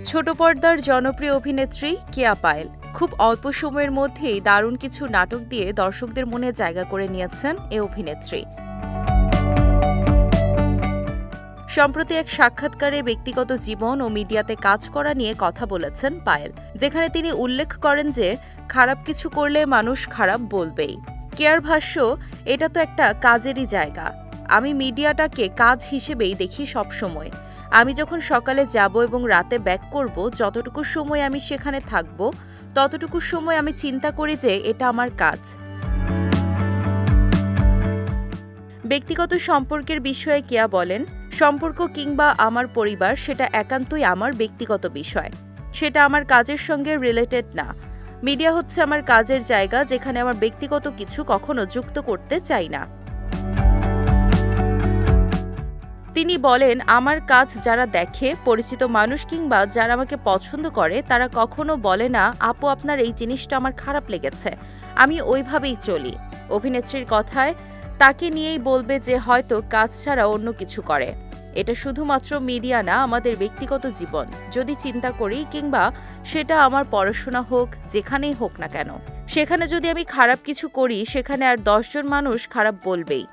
ছোট পর্দার জনপ্রিয় অভিনেত্রী কেয়া পায়েল খুব অল্প সময়ের মধ্যেই দারুণ কিছু নাটক দিয়ে দর্শকদের মনে জায়গা করে নিয়েছেন এই অভিনেত্রী। সম্প্রতি এক সাক্ষাৎকারে ব্যক্তিগত জীবন ও মিডিয়াতে কাজ করা নিয়ে কথা বলেছেন পায়েল, যেখানে তিনি উল্লেখ করেন যে খারাপ কিছু করলে মানুষ খারাপ বলবেই। কেয়ার ভাষ্য, এটা তো একটা কাজেরই জায়গা। আমি মিডিয়াটাকে কাজ হিসেবেই দেখি সবসময়। আমি যখন সকালে যাব এবং রাতে ব্যাক করব, যতটুকু সময় আমি সেখানে থাকব ততটুকু সময় আমি চিন্তা করি যে এটা আমার কাজ। ব্যক্তিগত সম্পর্কের বিষয়ে কেয়া বলেন, সম্পর্ক কিংবা আমার পরিবার সেটা একান্তই আমার ব্যক্তিগত বিষয়, সেটা আমার কাজের সঙ্গে রিলেটেড না। মিডিয়া হচ্ছে আমার কাজের জায়গা, যেখানে আমার ব্যক্তিগত কিছু কখনো যুক্ত করতে চাই না। তিনি বলেন, আমার কাজ যারা দেখে, পরিচিত মানুষ কিংবা যারা আমাকে পছন্দ করে, তারা কখনো বলে না আপু আপনার এই জিনিসটা আমার খারাপ লেগেছে। আমি ওইভাবেই চলি। অভিনেত্রীর কথায় তাকে নিয়েই বলবে যে হয়তো কাজ ছাড়া অন্য কিছু করে। এটা শুধুমাত্র মিডিয়া না, আমাদের ব্যক্তিগত জীবন যদি চিন্তা করি, কিংবা সেটা আমার পড়াশোনা হোক, যেখানেই হোক না কেন, সেখানে যদি আমি খারাপ কিছু করি, সেখানে আর 10 জন মানুষ খারাপ বলবেই।